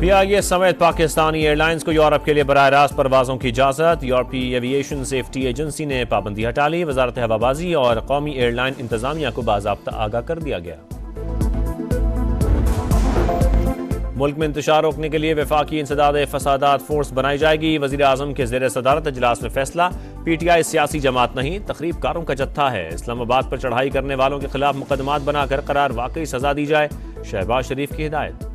پی آئی اے سمیت Pakistani year lines کو Europe کے لیے براہ راست پروازوں کی اجازت. یورپی ایویشن سیفٹی ایجنسی نے پابندی ہٹا لی. وزارت ہوابازی اور قومی ایئر لائن انتظامیہ کو باضابطہ آگاہ کر دیا گیا. ملک میں انتشار روکنے کے لیے وفاقی انسداد فسادات فورس بنائی جائے گی. وزیر اعظم کے زیر صدارت اجلاس میں فیصلہ. پی ٹی آئی سیاسی جماعت نہیں، تخریب کاروں کا جتھا ہے. اسلام آباد پر چڑھائی کرنے والوں کے خلاف مقدمات بنا کر قرار واقعی سزا دی جائے. شہباز شریف کی ہدایت.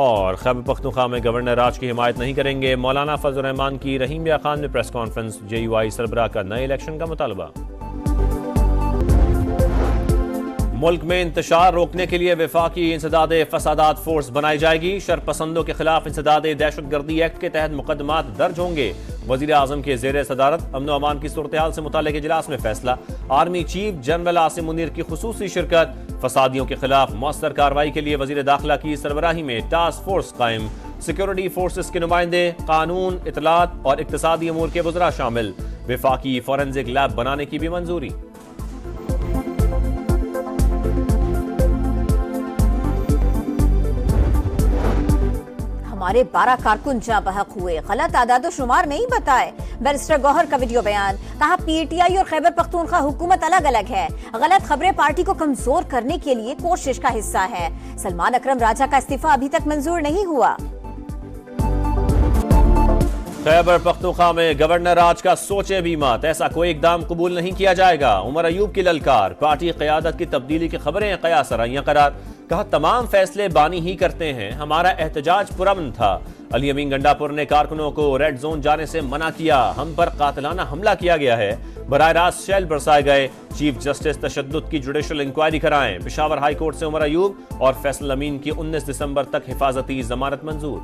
اور خیبر پختونخوا میں گورنر راج کی حمایت نہیں کریں گے. مولانا فضل الرحمان کی رحیم بیا خان میں پریس کانفرنس. جے یو آئی سربراہ کا نئے الیکشن کا مطالبہ. ملک میں انتشار روکنے کے لیے وفاقی انسداد فسادات فورس بنائی جائے گی. شرپسندوں کے خلاف انسداد دہشت گردی ایکٹ کے تحت مقدمات درج ہوں گے. وزیر اعظم کے زیر صدارت امن و امان کی صورتحال سے متعلق اجلاس میں فیصلہ. Army chief general Asim Munir کی خصوصی شرکت. فسادیوں کے خلاف مؤثر کارروائی کے لیے وزیر داخلہ کی سربراہی میں ٹاسک فورس قائم. سیکورٹی فورسز کے نمائندے، قانون، اطلاعات اور اقتصادی امور کے وزراء شامل. وفاقی فورنزک لیب بنانے کی بھی منظوری. ہمارے 12 کارکن جاں بحق ہوئے، غلط اعداد و شمار نہیں بتائے. بیرسٹر گوہر کا ویڈیو بیان. کہا پی ٹی آئی اور خیبر پختونخوا حکومت الگ الگ ہے. غلط خبریں پارٹی کو کمزور کرنے کے لیے کوشش کا حصہ ہے. سلمان اکرم راجہ کا استعفیٰ ابھی تک منظور نہیں ہوا. خیبر پختونخوا میں گورنر راج کا سوچے بھی مت، ایسا کوئی اقدام قبول نہیں کیا جائے گا. عمر ایوب کی للکار. پارٹی قیادت کی تبدیلی کی خبریں قیاس آرائیاں قرار. کہا تمام فیصلے بانی ہی کرتے ہیں، ہمارا احتجاج پرامن تھا. علی امین گنڈا پور نے کارکنوں کو ریڈ زون جانے سے منع کیا. ہم پر قاتلانہ حملہ کیا گیا ہے، براہ راست شیل برسائے گئے. چیف جسٹس تشدد کی جوڈیشل انکوائری کرائیں. پشاور ہائی کورٹ سے عمر ایوب اور فیصل امین کی 19 دسمبر تک حفاظتی ضمانت منظور.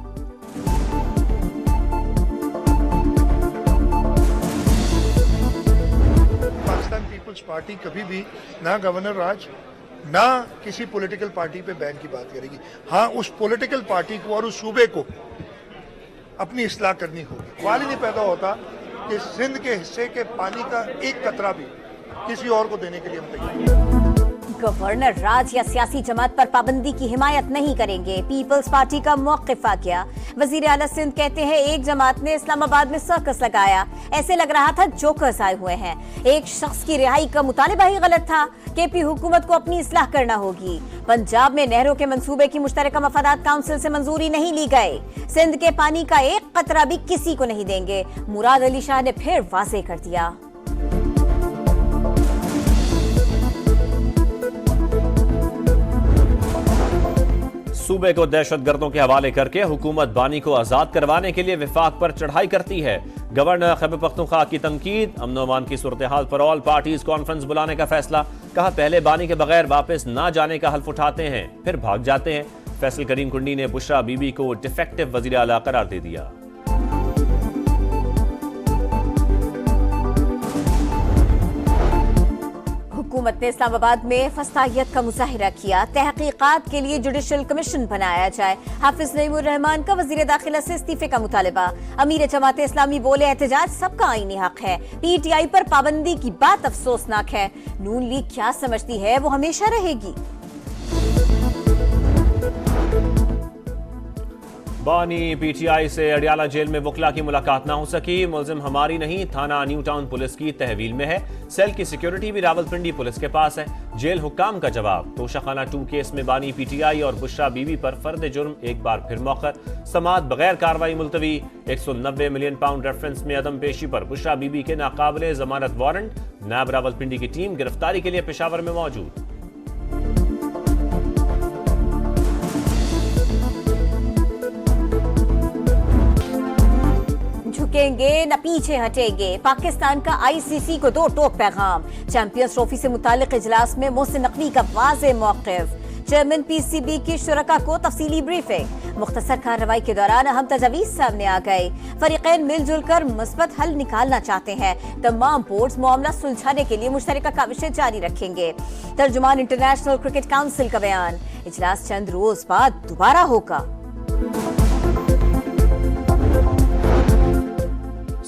پاکستان پیپلز پارٹی کبھی بھی نہ گورنر راج نہ کسی پولیٹیکل پارٹی پہ بین کی بات کرے گی. ہاں اس پولیٹیکل پارٹی کو اور اس صوبے کو اپنی اصلاح کرنی ہوگی. سوال ہی نہیں پیدا ہوتا کہ سندھ کے حصے کے پانی کا ایک قطرہ بھی کسی اور کو دینے کے لیے ہم تیار. گورنر راج یا سیاسی جماعت پر پابندی کی حمایت نہیں کریں گے. پیپلز پارٹی کا موقف آ گیا. وزیر اعلیٰ سندھ کہتے ہیں ایک جماعت نے اسلام آباد میں سرکس لگایا، ایسے لگ رہا تھا جوکرز آئے ہوئے ہیں. ایک شخص کی رہائی کا مطالبہ ہی غلط تھا. کے پی حکومت کو اپنی اصلاح کرنا ہوگی. پنجاب میں نہروں کے منصوبے کی مشترکہ مفادات کونسل سے منظوری نہیں لی گئی. سندھ کے پانی کا ایک قطرہ بھی کسی کو نہیں دیں گے. مراد علی شاہ نے پھر واضح کر دیا. صوبے کو دہشت گردوں کے حوالے کر کے حکومت بانی کو آزاد کروانے کے لیے وفاق پر چڑھائی کرتی ہے. گورنر خیبر پختونخوا کی تنقید. امن و امان کی صورتحال پر آل پارٹیز کانفرنس بلانے کا فیصلہ. کہا پہلے بانی کے بغیر واپس نہ جانے کا حلف اٹھاتے ہیں پھر بھاگ جاتے ہیں. فیصل کریم کنڈی نے بشرا بی بی کو ڈیفیکٹو وزیر اعلیٰ قرار دے دیا. حکومت نے اسلام آباد میں فسطائیت کا مظاہرہ کیا. تحقیقات کے لیے جوڈیشل کمیشن بنایا جائے. حافظ نعیم الرحمان کا وزیر داخلہ سے استعفے کا مطالبہ. امیر جماعت اسلامی بولے احتجاج سب کا آئینی حق ہے. پی ٹی آئی پر پابندی کی بات افسوسناک ہے. نون لیگ کیا سمجھتی ہے وہ ہمیشہ رہے گی. بانی پی ٹی آئی سے اڈیالہ جیل میں وکلا کی ملاقات نہ ہو سکی. ملزم ہماری نہیں، تھانہ نیو ٹاؤن پولیس کی تحویل میں ہے. سیل کی سیکیورٹی بھی راولپنڈی پولیس کے پاس ہے. جیل حکام کا جواب. توشہ خانہ 2 کیس میں بانی پی ٹی آئی اور بشرا بی بی پر فرد جرم ایک بار پھر موخر. سماعت بغیر کارروائی ملتوی. 190 ملین پاؤنڈ ریفرنس میں عدم پیشی پر بشرا بی بی کے ناقابل ضمانت وارنٹ. نیب راولپنڈی کی ٹیم گرفتاری کے لیے پشاور میں موجود. جھکیں گے نہ پیچھے ہٹیں گے. پاکستان کا آئی سی سی کو 2 ٹوک پیغام. چیمپئنز ٹرافی سے متعلق اجلاس میں محسن نقوی کا واضح موقف. چیئرمین پی سی بی کی شرکاء کو تفصیلی بریفنگ. مختصر کارروائی کے دوران اہم تجاویز سامنے آ گئی. فریقین مل جل کر مثبت حل نکالنا چاہتے ہیں. تمام بورڈز معاملہ سلجھانے کے لیے مشترکہ کاوشیں جاری رکھیں گے. ترجمان انٹرنیشنل کرکٹ کونسل کا بیان. اجلاس چند روز بعد دوبارہ ہوگا.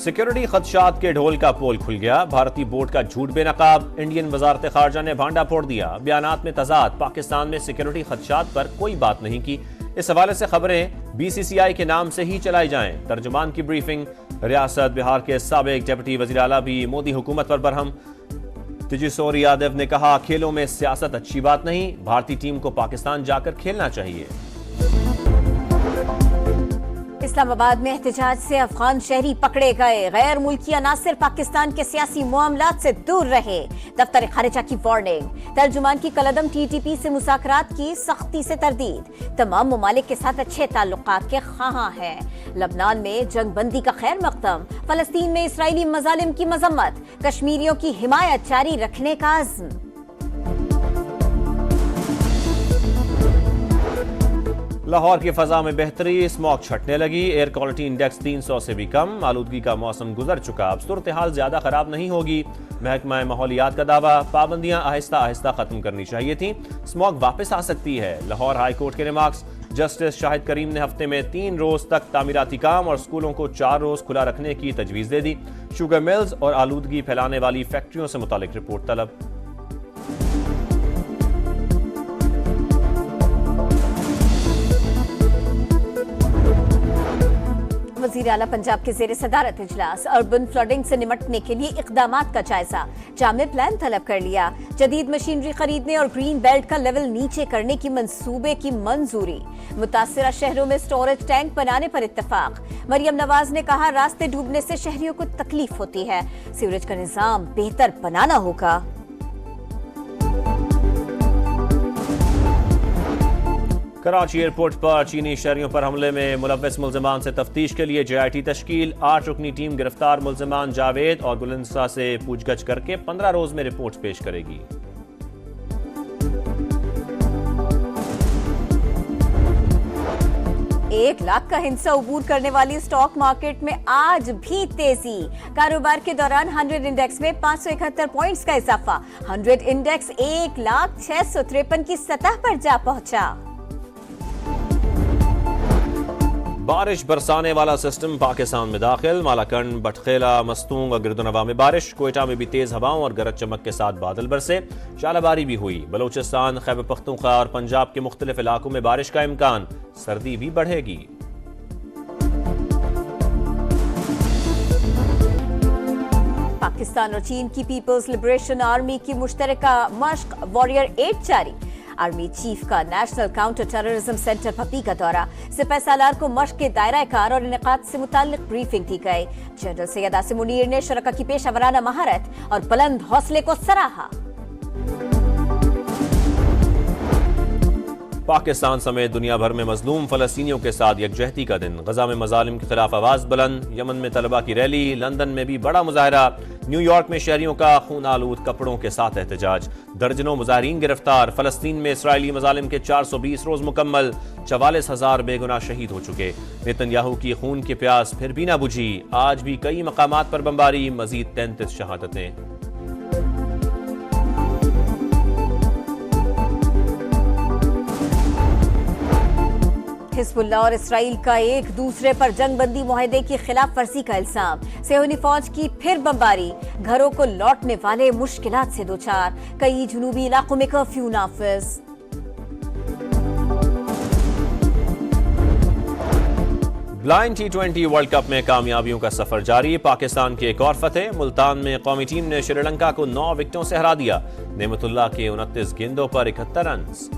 سیکیورٹی خدشات کے ڈھول کا پول کھل گیا، بھارتی بورڈ کا جھوٹ بے نقاب، انڈین وزارت خارجہ نے بھانڈا پھوڑ دیا، بیانات میں تضاد، پاکستان میں سیکیورٹی خدشات پر کوئی بات نہیں کی، اس حوالے سے خبریں BCCI کے نام سے ہی چلائی جائیں، ترجمان کی بریفنگ، ریاست بہار کے سابق ڈپٹی وزیر اعلیٰ بھی مودی حکومت پر برہم، تیجسور یادو نے کہا کھیلوں میں سیاست اچھی بات نہیں، بھارتی ٹیم کو پاکستان جا کر کھیلنا چاہیے۔ اسلام آباد میں احتجاج سے افغان شہری پکڑے گئے، غیر ملکی عناصر پاکستان کے سیاسی معاملات سے دور رہے، دفتر خارجہ کی وارننگ، ترجمان کی کالعدم TTP سے مذاکرات کی سختی سے تردید، تمام ممالک کے ساتھ اچھے تعلقات کے خواہاں ہیں، لبنان میں جنگ بندی کا خیر مقدم، فلسطین میں اسرائیلی مظالم کی مذمت، کشمیریوں کی حمایت جاری رکھنے کا عزم۔ لاہور کی فضا میں بہتری، اسموگ چھٹنے لگی، ایئر کوالٹی انڈیکس 300 سے بھی کم، آلودگی کا موسم گزر چکا، اب صورتحال زیادہ خراب نہیں ہوگی، محکمہ ماحولیات کا دعویٰ، پابندیاں آہستہ آہستہ ختم کرنی چاہیے تھیں، اسموگ واپس آ سکتی ہے، لاہور ہائی کورٹ کے ریمارکس، جسٹس شاہد کریم نے ہفتے میں 3 روز تک تعمیراتی کام اور اسکولوں کو 4 روز کھلا رکھنے کی تجویز دے دی، شوگر ملز اور آلودگی پھیلانے والی فیکٹریوں سے متعلق رپورٹ طلب۔ وزیر اعلیٰ پنجاب کے زیر صدارت اجلاس، اربن فلڈنگ سے نمٹنے کے لیے اقدامات کا جائزہ، جامع پلان طلب کر لیا، جدید مشینری خریدنے اور گرین بیلٹ کا لیول نیچے کرنے کی منصوبے کی منظوری، متاثرہ شہروں میں سٹوریج ٹینک بنانے پر اتفاق، مریم نواز نے کہا راستے ڈوبنے سے شہریوں کو تکلیف ہوتی ہے، سیوریج کا نظام بہتر بنانا ہوگا۔ کراچی ایئرپورٹ پر چینی شہریوں پر حملے میں ملوث ملزمان سے تفتیش کے لیے JIT تشکیل، 8 رکنی ٹیم گرفتار ملزمان جاوید اور گلنسا سے پوچھ گچھ کر کے 15 روز میں رپورٹ پیش کرے گی۔ 1 لاکھ کا ہندسہ عبور کرنے والی اسٹاک مارکیٹ میں آج بھی تیزی، کاروبار کے دوران 100 انڈیکس میں 571 پوائنٹس کا اضافہ، 100 انڈیکس 1,06,53 کی سطح پر جا پہنچا۔ بارش برسانے والا سسٹم پاکستان میں داخل، مالاکنڈ، بٹخیلا، مستونگ اور گردنواں میں بارش، کوئٹہ میں بھی تیز ہواؤں اور گرج چمک کے ساتھ بادل برسے، ژالہ باری بھی ہوئی، بلوچستان، خیبر پختونخوا اور پنجاب کے مختلف علاقوں میں بارش کا امکان، سردی بھی بڑھے گی۔ پاکستان اور چین کی پیپلز لبریشن آرمی کی مشترکہ مشق واریر 8 جاری، آرمی چیف کا نیشنل کاؤنٹر ٹیررزم سینٹر پھپی کا دورہ، سپہ سالار کو مشق کے دائرہ کار اور انعقاد سے متعلق بریفنگ دی گئی، جنرل سید عاصم منیر نے شرکاء کی پیشہ ورانہ مہارت اور بلند حوصلے کو سراہا۔ پاکستان سمیت دنیا بھر میں مظلوم فلسطینیوں کے ساتھ یکجہتی کا دن، غزہ میں مظالم کے خلاف آواز بلند، یمن میں طلبہ کی ریلی، لندن میں بھی بڑا مظاہرہ، نیو یارک میں شہریوں کا خون آلود کپڑوں کے ساتھ احتجاج، درجنوں مظاہرین گرفتار، فلسطین میں اسرائیلی مظالم کے 420 روز مکمل، 44,000 بے گناہ شہید ہو چکے، نیتن یاہو کی خون کی پیاس پھر بھی نہ بجھی، آج بھی کئی مقامات پر بمباری، مزید 33 شہادتیں۔ حزب اللہ اور اسرائیل کا ایک دوسرے پر جنگ بندی معاہدے کی خلاف ورزی کا الزام، صہیونی فوج کی پھر بمباری، گھروں کو لوٹنے والے مشکلات سے دوچار، کئی جنوبی علاقوں میں کرفیو نافذ۔ بلائنڈ T20 ورلڈ کپ میں کامیابیوں کا سفر جاری، پاکستان کی ایک اور فتح، ملتان میں قومی ٹیم نے شری لنکا کو 9 وکٹوں سے ہرا دیا، نعمت اللہ کے 29 گیندوں پر 71 رنز۔